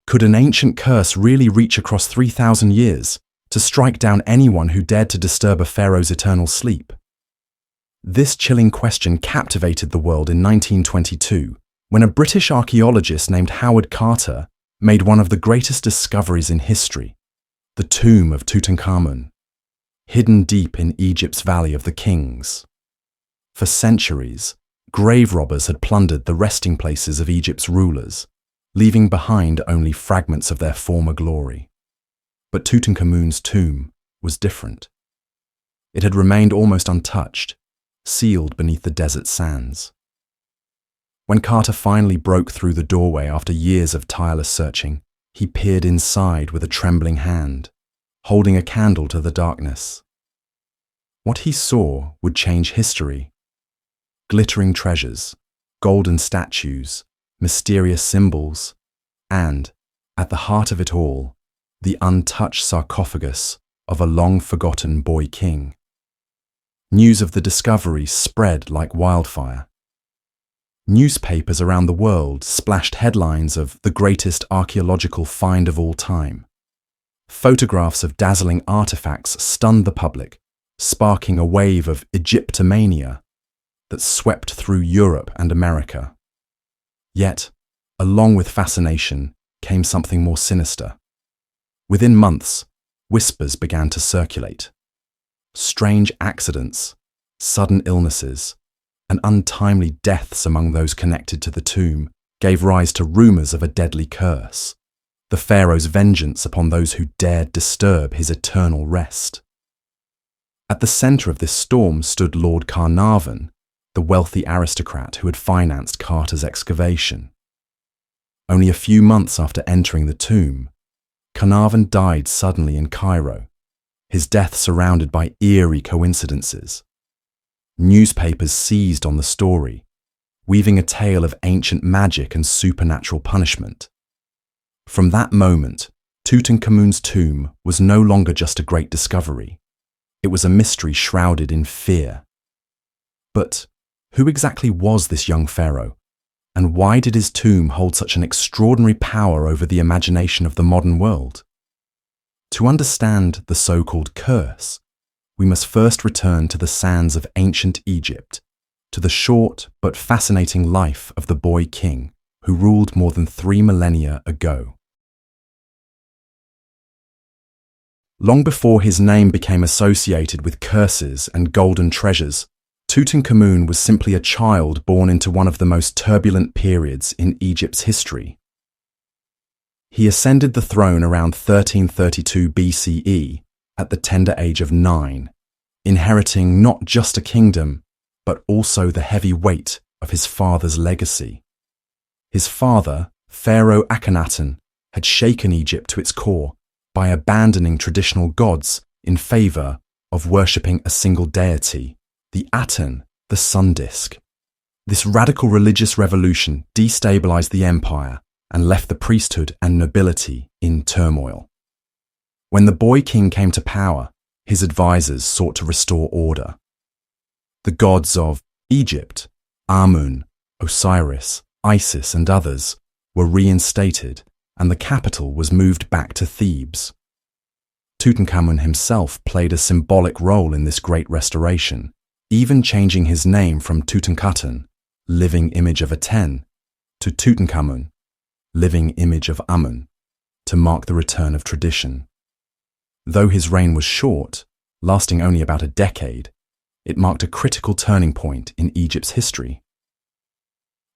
Could an ancient curse really reach across 3,000 years to strike down anyone who dared to disturb a pharaoh's eternal sleep? This chilling question captivated the world in 1922, when a British archaeologist named Howard Carter made one of the greatest discoveries in history, the tomb of Tutankhamun, hidden deep in Egypt's Valley of the Kings. For centuries, grave robbers had plundered the resting places of Egypt's rulers, leaving behind only fragments of their former glory. But Tutankhamun's tomb was different. It had remained almost untouched, sealed beneath the desert sands. When Carter finally broke through the doorway after years of tireless searching, he peered inside with a trembling hand, holding a candle to the darkness. What he saw would change history. Glittering treasures, golden statues, mysterious symbols, and, at the heart of it all, the untouched sarcophagus of a long-forgotten boy king. News of the discovery spread like wildfire. Newspapers around the world splashed headlines of the greatest archaeological find of all time. Photographs of dazzling artifacts stunned the public, sparking a wave of Egyptomania that swept through Europe and America. Yet, along with fascination, came something more sinister. Within months, whispers began to circulate. Strange accidents, sudden illnesses, and untimely deaths among those connected to the tomb gave rise to rumors of a deadly curse, the pharaoh's vengeance upon those who dared disturb his eternal rest. At the center of this storm stood Lord Carnarvon, the wealthy aristocrat who had financed Carter's excavation. Only a few months after entering the tomb, Carnarvon died suddenly in Cairo, his death surrounded by eerie coincidences. Newspapers seized on the story, weaving a tale of ancient magic and supernatural punishment. From that moment, Tutankhamun's tomb was no longer just a great discovery. It was a mystery shrouded in fear. But who exactly was this young pharaoh, and why did his tomb hold such an extraordinary power over the imagination of the modern world? To understand the so-called curse, we must first return to the sands of ancient Egypt, to the short but fascinating life of the boy king who ruled more than 3 millennia ago. Long before his name became associated with curses and golden treasures, Tutankhamun was simply a child born into one of the most turbulent periods in Egypt's history. He ascended the throne around 1332 BCE at the tender age of 9, inheriting not just a kingdom, but also the heavy weight of his father's legacy. His father, Pharaoh Akhenaten, had shaken Egypt to its core by abandoning traditional gods in favor of worshipping a single deity, the Aten, the sun disk. This radical religious revolution destabilized the empire and left the priesthood and nobility in turmoil. When the boy king came to power, his advisors sought to restore order. The gods of Egypt, Amun, Osiris, Isis, and others were reinstated, and the capital was moved back to Thebes. Tutankhamun himself played a symbolic role in this great restoration, even changing his name from Tutankhaten, living image of Aten, to Tutankhamun, living image of Amun, to mark the return of tradition. Though his reign was short, lasting only about a decade, it marked a critical turning point in Egypt's history.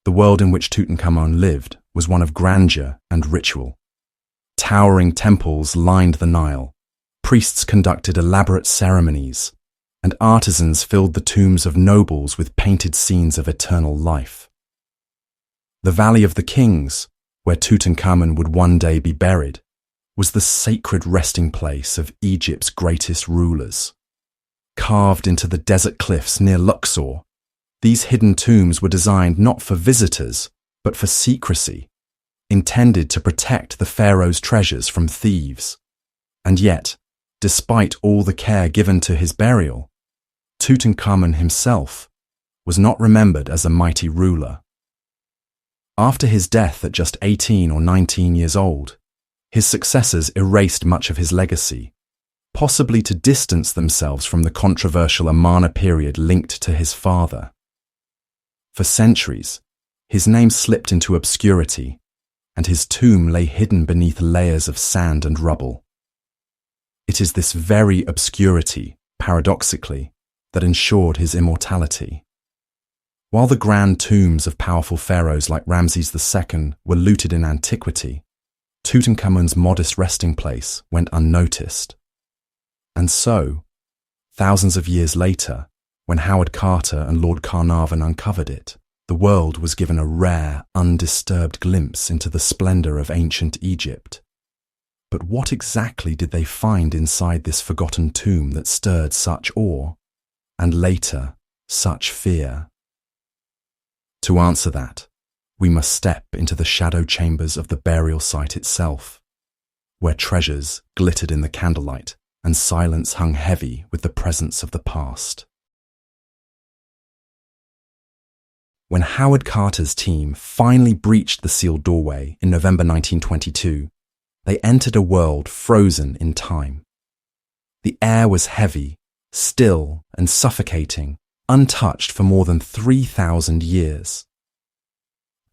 The world in which Tutankhamun lived was one of grandeur and ritual. Towering temples lined the Nile, priests conducted elaborate ceremonies, and artisans filled the tombs of nobles with painted scenes of eternal life. The Valley of the Kings, where Tutankhamun would one day be buried, was the sacred resting place of Egypt's greatest rulers. Carved into the desert cliffs near Luxor, these hidden tombs were designed not for visitors, but for secrecy, intended to protect the pharaoh's treasures from thieves. And yet, despite all the care given to his burial, Tutankhamun himself was not remembered as a mighty ruler. After his death at just 18 or 19 years old, His successors erased much of his legacy, possibly to distance themselves from the controversial Amarna period linked to his father. For centuries, his name slipped into obscurity, and his tomb lay hidden beneath layers of sand and rubble. It is this very obscurity, paradoxically, that ensured his immortality. While the grand tombs of powerful pharaohs like Ramses II were looted in antiquity, Tutankhamun's modest resting place went unnoticed. And so, thousands of years later, when Howard Carter and Lord Carnarvon uncovered it, the world was given a rare, undisturbed glimpse into the splendor of ancient Egypt. But what exactly did they find inside this forgotten tomb that stirred such awe, and later, such fear? To answer that, we must step into the shadow chambers of the burial site itself, where treasures glittered in the candlelight and silence hung heavy with the presence of the past. When Howard Carter's team finally breached the sealed doorway in November 1922, they entered a world frozen in time. The air was heavy, still and suffocating, untouched for more than 3,000 years.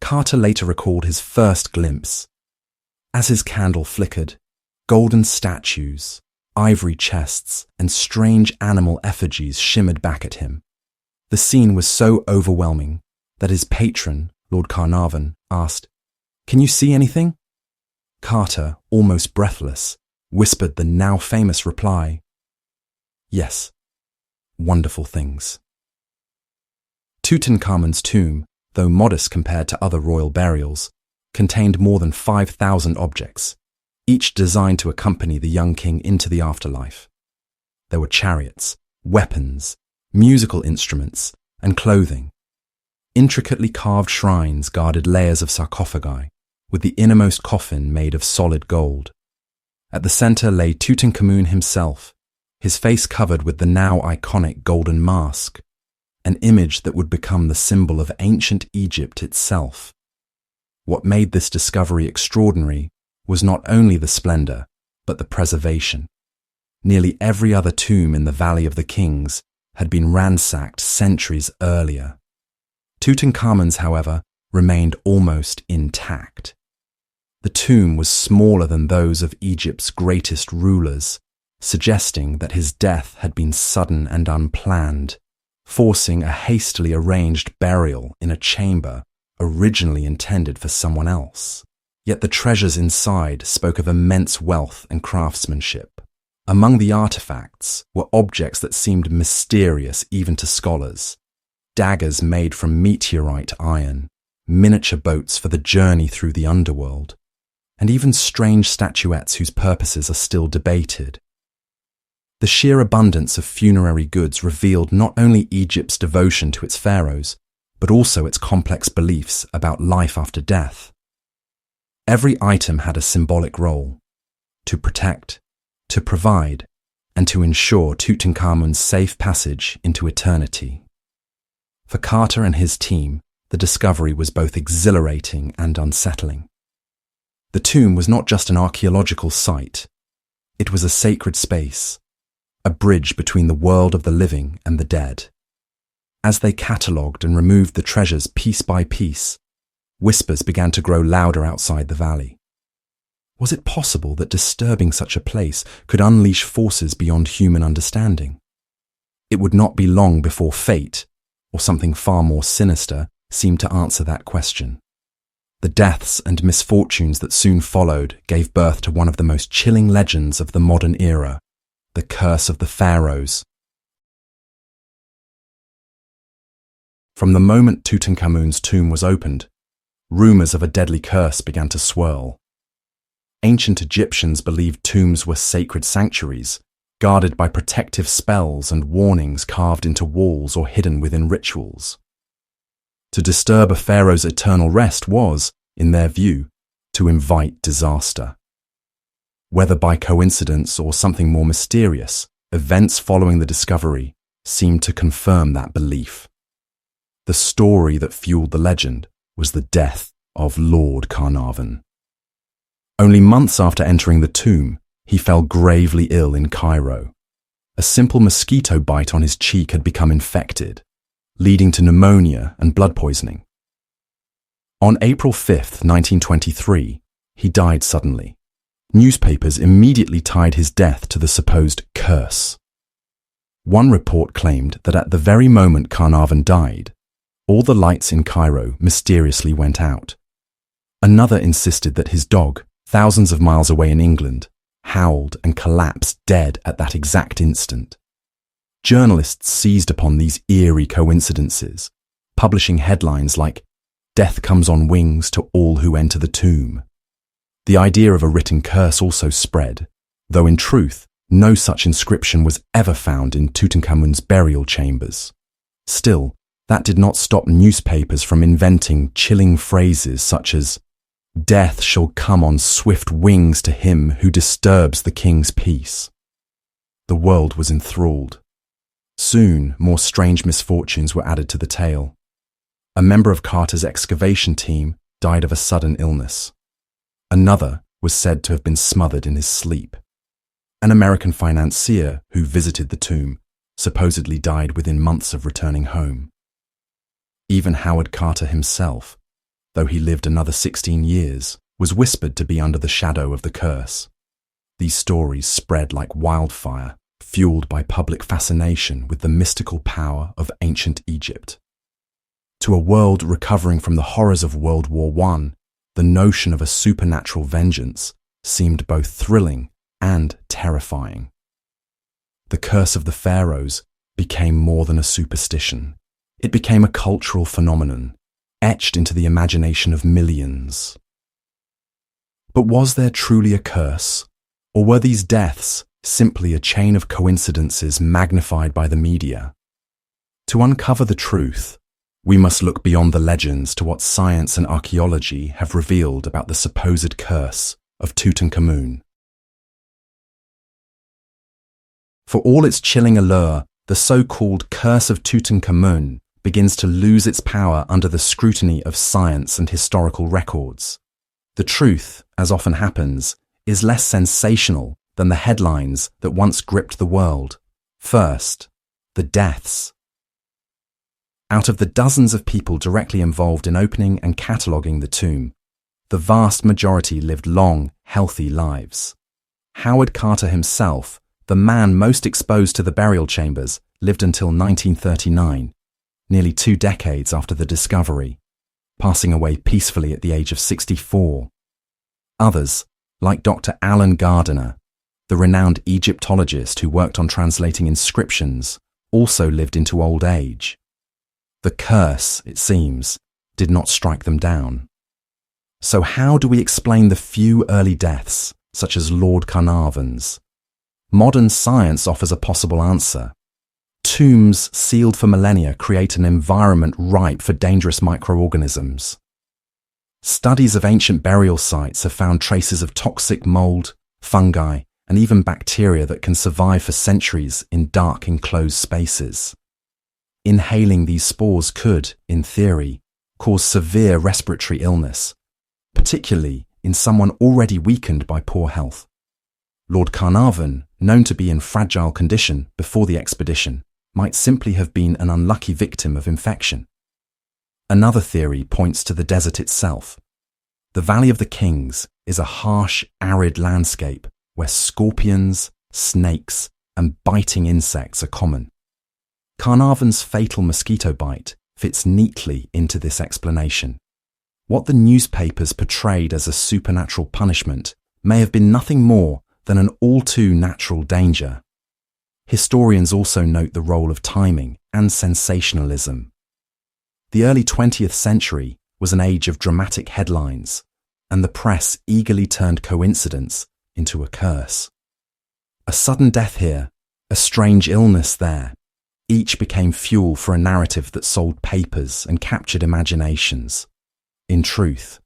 Carter later recalled his first glimpse. As his candle flickered, golden statues, ivory chests, and strange animal effigies shimmered back at him. The scene was so overwhelming that his patron, Lord Carnarvon, asked, "Can you see anything?" Carter, almost breathless, whispered the now famous reply, "Yes, wonderful things." Tutankhamun's tomb, though modest compared to other royal burials, contained more than 5,000 objects, each designed to accompany the young king into the afterlife. There were chariots, weapons, musical instruments, and clothing. Intricately carved shrines guarded layers of sarcophagi, with the innermost coffin made of solid gold. At the center lay Tutankhamun himself, his face covered with the now iconic golden mask, an image that would become the symbol of ancient Egypt itself. What made this discovery extraordinary was not only the splendor, but the preservation. Nearly every other tomb in the Valley of the Kings had been ransacked centuries earlier. Tutankhamun's, however, remained almost intact. The tomb was smaller than those of Egypt's greatest rulers, suggesting that his death had been sudden and unplanned, forcing a hastily arranged burial in a chamber originally intended for someone else. Yet the treasures inside spoke of immense wealth and craftsmanship. Among the artifacts were objects that seemed mysterious even to scholars: daggers made from meteorite iron, miniature boats for the journey through the underworld, and even strange statuettes whose purposes are still debated. The sheer abundance of funerary goods revealed not only Egypt's devotion to its pharaohs, but also its complex beliefs about life after death. Every item had a symbolic role: to protect, to provide, and to ensure Tutankhamun's safe passage into eternity. For Carter and his team, the discovery was both exhilarating and unsettling. The tomb was not just an archaeological site. It was a sacred space, a bridge between the world of the living and the dead. As they catalogued and removed the treasures piece by piece, whispers began to grow louder outside the valley. Was it possible that disturbing such a place could unleash forces beyond human understanding? It would not be long before fate, or something far more sinister, seemed to answer that question. The deaths and misfortunes that soon followed gave birth to one of the most chilling legends of the modern era: the curse of the pharaohs. From the moment Tutankhamun's tomb was opened, rumors of a deadly curse began to swirl. Ancient Egyptians believed tombs were sacred sanctuaries, guarded by protective spells and warnings carved into walls or hidden within rituals. To disturb a pharaoh's eternal rest was, in their view, to invite disaster. Whether by coincidence or something more mysterious, events following the discovery seemed to confirm that belief. The story that fueled the legend was the death of Lord Carnarvon. Only months after entering the tomb, he fell gravely ill in Cairo. A simple mosquito bite on his cheek had become infected, leading to pneumonia and blood poisoning. On April 5, 1923, he died suddenly. Newspapers immediately tied his death to the supposed curse. One report claimed that at the very moment Carnarvon died, all the lights in Cairo mysteriously went out. Another insisted that his dog, thousands of miles away in England, howled and collapsed dead at that exact instant. Journalists seized upon these eerie coincidences, publishing headlines like, "Death comes on wings to all who enter the tomb." The idea of a written curse also spread, though in truth, no such inscription was ever found in Tutankhamun's burial chambers. Still, that did not stop newspapers from inventing chilling phrases such as, "Death shall come on swift wings to him who disturbs the king's peace." The world was enthralled. Soon, more strange misfortunes were added to the tale. A member of Carter's excavation team died of a sudden illness. Another was said to have been smothered in his sleep. An American financier who visited the tomb supposedly died within months of returning home. Even Howard Carter himself, though he lived another 16 years, was whispered to be under the shadow of the curse. These stories spread like wildfire, fueled by public fascination with the mystical power of ancient Egypt. To a world recovering from the horrors of World War I, the notion of a supernatural vengeance seemed both thrilling and terrifying. The curse of the pharaohs became more than a superstition. It became a cultural phenomenon, etched into the imagination of millions. But was there truly a curse, or were these deaths simply a chain of coincidences magnified by the media? To uncover the truth, we must look beyond the legends to what science and archaeology have revealed about the supposed curse of Tutankhamun. For all its chilling allure, the so-called Curse of Tutankhamun begins to lose its power under the scrutiny of science and historical records. The truth, as often happens, is less sensational than the headlines that once gripped the world. First, the deaths. Out of the dozens of people directly involved in opening and cataloguing the tomb, the vast majority lived long, healthy lives. Howard Carter himself, the man most exposed to the burial chambers, lived until 1939, nearly 2 decades after the discovery, passing away peacefully at the age of 64. Others, like Dr. Alan Gardiner, the renowned Egyptologist who worked on translating inscriptions, also lived into old age. The curse, it seems, did not strike them down. So how do we explain the few early deaths, such as Lord Carnarvon's? Modern science offers a possible answer. Tombs sealed for millennia create an environment ripe for dangerous microorganisms. Studies of ancient burial sites have found traces of toxic mold, fungi, and even bacteria that can survive for centuries in dark, enclosed spaces. Inhaling these spores could, in theory, cause severe respiratory illness, particularly in someone already weakened by poor health. Lord Carnarvon, known to be in fragile condition before the expedition, might simply have been an unlucky victim of infection. Another theory points to the desert itself. The Valley of the Kings is a harsh, arid landscape where scorpions, snakes, and biting insects are common. Carnarvon's fatal mosquito bite fits neatly into this explanation. What the newspapers portrayed as a supernatural punishment may have been nothing more than an all-too-natural danger. Historians also note the role of timing and sensationalism. The early 20th century was an age of dramatic headlines, and the press eagerly turned coincidence into a curse. A sudden death here, a strange illness there, each became fuel for a narrative that sold papers and captured imaginations. In truth,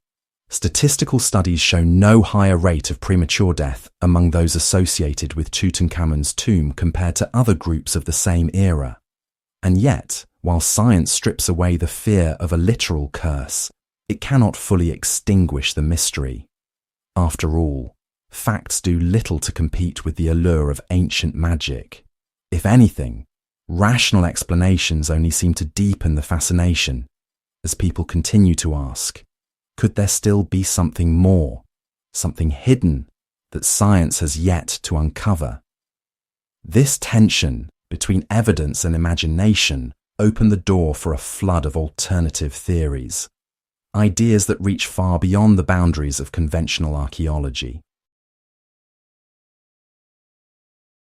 statistical studies show no higher rate of premature death among those associated with Tutankhamun's tomb compared to other groups of the same era. And yet, while science strips away the fear of a literal curse, it cannot fully extinguish the mystery. After all, facts do little to compete with the allure of ancient magic. If anything, rational explanations only seem to deepen the fascination, as people continue to ask, could there still be something more, something hidden that science has yet to uncover? This tension between evidence and imagination opened the door for a flood of alternative theories, ideas that reach far beyond the boundaries of conventional archaeology.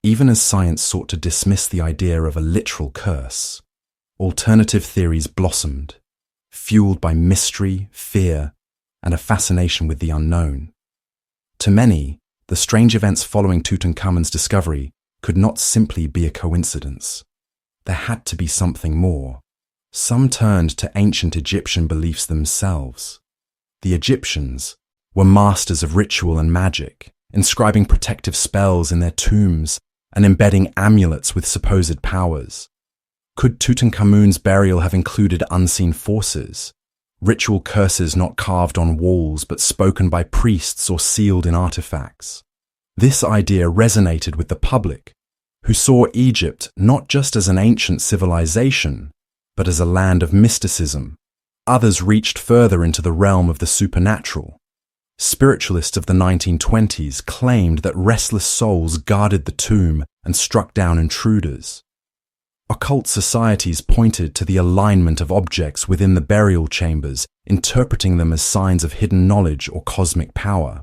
Even as science sought to dismiss the idea of a literal curse, alternative theories blossomed, fueled by mystery, fear, and a fascination with the unknown. To many, the strange events following Tutankhamun's discovery could not simply be a coincidence. There had to be something more. Some turned to ancient Egyptian beliefs themselves. The Egyptians were masters of ritual and magic, inscribing protective spells in their tombs and embedding amulets with supposed powers. Could Tutankhamun's burial have included unseen forces, ritual curses not carved on walls but spoken by priests or sealed in artifacts? This idea resonated with the public, who saw Egypt not just as an ancient civilization, but as a land of mysticism. Others reached further into the realm of the supernatural. Spiritualists of the 1920s claimed that restless souls guarded the tomb and struck down intruders. Occult societies pointed to the alignment of objects within the burial chambers, interpreting them as signs of hidden knowledge or cosmic power.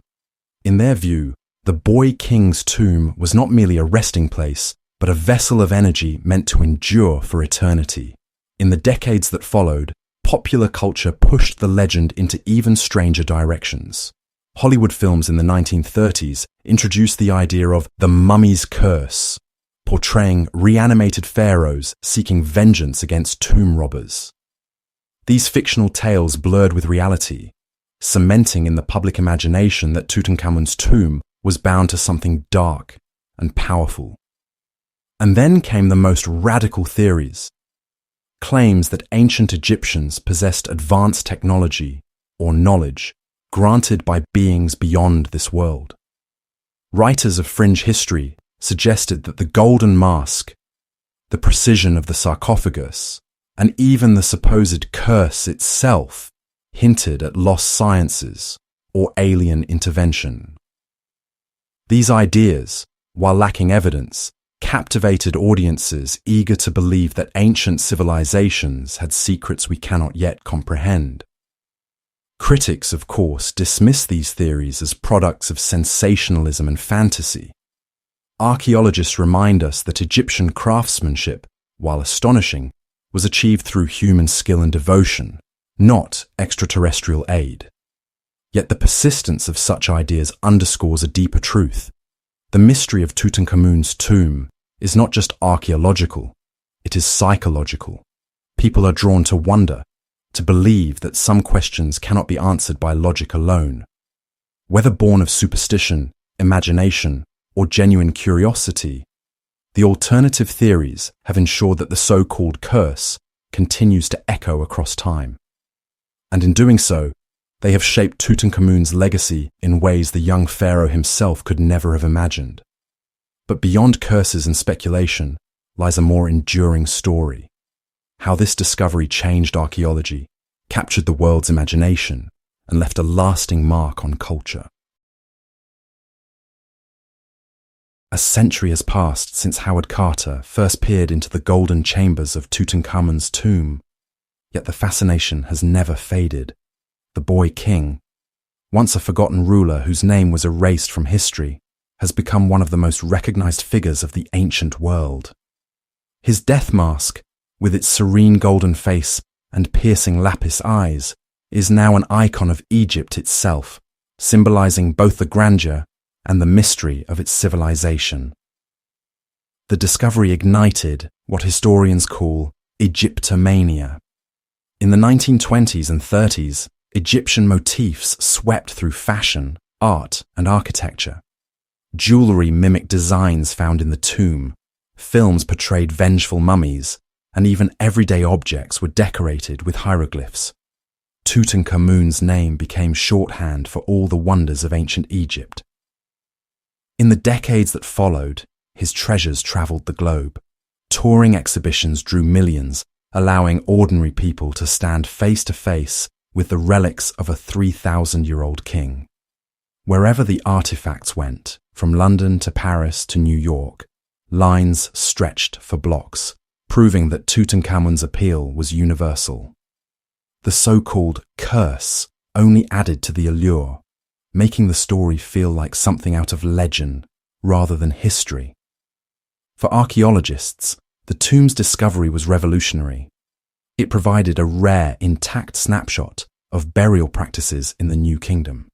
In their view, the boy king's tomb was not merely a resting place, but a vessel of energy meant to endure for eternity. In the decades that followed, popular culture pushed the legend into even stranger directions. Hollywood films in the 1930s introduced the idea of the mummy's curse, portraying reanimated pharaohs seeking vengeance against tomb robbers. These fictional tales blurred with reality, cementing in the public imagination that Tutankhamun's tomb was bound to something dark and powerful. And then came the most radical theories. Claims that ancient Egyptians possessed advanced technology or knowledge granted by beings beyond this world. Writers of fringe history suggested that the golden mask, the precision of the sarcophagus, and even the supposed curse itself hinted at lost sciences or alien intervention. These ideas, while lacking evidence, captivated audiences eager to believe that ancient civilizations had secrets we cannot yet comprehend. Critics, of course, dismiss these theories as products of sensationalism and fantasy. Archaeologists remind us that Egyptian craftsmanship, while astonishing, was achieved through human skill and devotion, not extraterrestrial aid. Yet the persistence of such ideas underscores a deeper truth. The mystery of Tutankhamun's tomb is not just archaeological, it is psychological. People are drawn to wonder, to believe that some questions cannot be answered by logic alone. Whether born of superstition, imagination, or genuine curiosity, the alternative theories have ensured that the so-called curse continues to echo across time. And in doing so, they have shaped Tutankhamun's legacy in ways the young pharaoh himself could never have imagined. But beyond curses and speculation lies a more enduring story. How this discovery changed archaeology, captured the world's imagination, and left a lasting mark on culture. A century has passed since Howard Carter first peered into the golden chambers of Tutankhamun's tomb, yet the fascination has never faded. The boy king, once a forgotten ruler whose name was erased from history, has become one of the most recognized figures of the ancient world. His death mask, with its serene golden face and piercing lapis eyes, is now an icon of Egypt itself, symbolizing both the grandeur and the mystery of its civilization. The discovery ignited what historians call Egyptomania. In the 1920s and 30s, Egyptian motifs swept through fashion, art, and architecture. Jewelry mimicked designs found in the tomb, films portrayed vengeful mummies, and even everyday objects were decorated with hieroglyphs. Tutankhamun's name became shorthand for all the wonders of ancient Egypt. In the decades that followed, his treasures traveled the globe. Touring exhibitions drew millions, allowing ordinary people to stand face to face with the relics of a 3,000-year-old king. Wherever the artifacts went, from London to Paris to New York, lines stretched for blocks, proving that Tutankhamun's appeal was universal. The so-called curse only added to the allure, making the story feel like something out of legend rather than history. For archaeologists, the tomb's discovery was revolutionary. It provided a rare, intact snapshot of burial practices in the New Kingdom.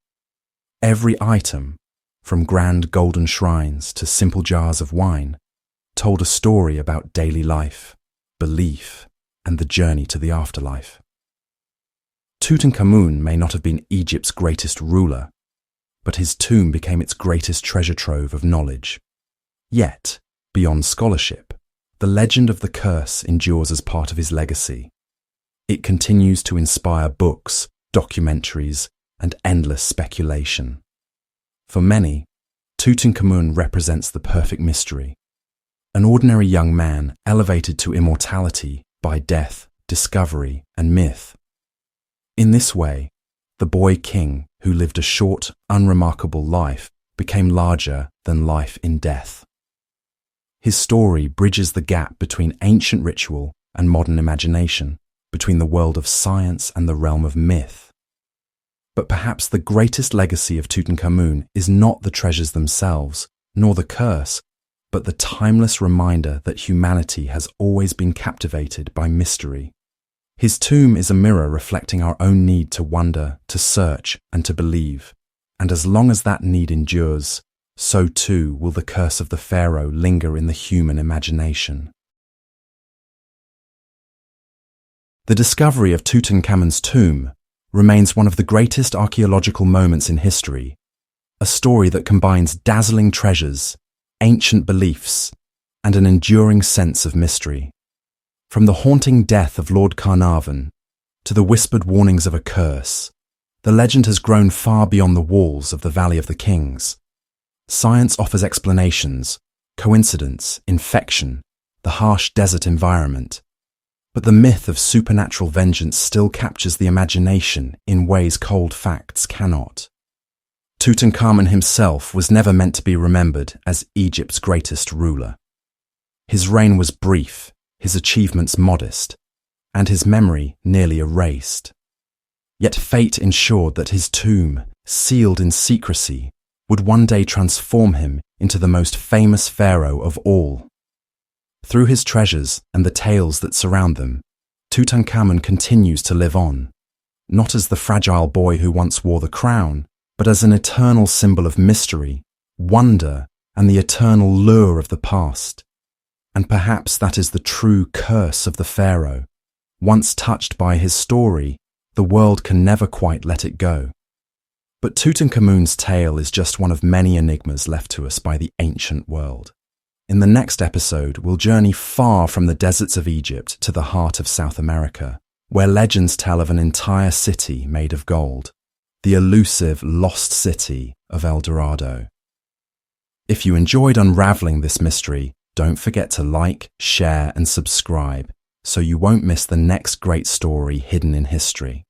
Every item, from grand golden shrines to simple jars of wine, told a story about daily life, belief, and the journey to the afterlife. Tutankhamun may not have been Egypt's greatest ruler, but his tomb became its greatest treasure trove of knowledge. Yet, beyond scholarship, the legend of the curse endures as part of his legacy. It continues to inspire books, documentaries, and endless speculation. For many, Tutankhamun represents the perfect mystery, an ordinary young man elevated to immortality by death, discovery, and myth. In this way, the boy king who lived a short, unremarkable life became larger than life in death. His story bridges the gap between ancient ritual and modern imagination, between the world of science and the realm of myth. But perhaps the greatest legacy of Tutankhamun is not the treasures themselves, nor the curse, but the timeless reminder that humanity has always been captivated by mystery. His tomb is a mirror reflecting our own need to wonder, to search, and to believe. And as long as that need endures, so too will the curse of the pharaoh linger in the human imagination. The discovery of Tutankhamun's tomb remains one of the greatest archaeological moments in history, a story that combines dazzling treasures, ancient beliefs, and an enduring sense of mystery. From the haunting death of Lord Carnarvon to the whispered warnings of a curse, the legend has grown far beyond the walls of the Valley of the Kings. Science offers explanations: coincidence, infection, the harsh desert environment. But the myth of supernatural vengeance still captures the imagination in ways cold facts cannot. Tutankhamun himself was never meant to be remembered as Egypt's greatest ruler. His reign was brief, his achievements modest, and his memory nearly erased. Yet fate ensured that his tomb, sealed in secrecy, would one day transform him into the most famous pharaoh of all. Through his treasures and the tales that surround them, Tutankhamun continues to live on, not as the fragile boy who once wore the crown, but as an eternal symbol of mystery, wonder, and the eternal lure of the past. And perhaps that is the true curse of the pharaoh. Once touched by his story, the world can never quite let it go. But Tutankhamun's tale is just one of many enigmas left to us by the ancient world. In the next episode, we'll journey far from the deserts of Egypt to the heart of South America, where legends tell of an entire city made of gold, the elusive lost city of El Dorado. If you enjoyed unraveling this mystery, don't forget to like, share, and subscribe so you won't miss the next great story hidden in history.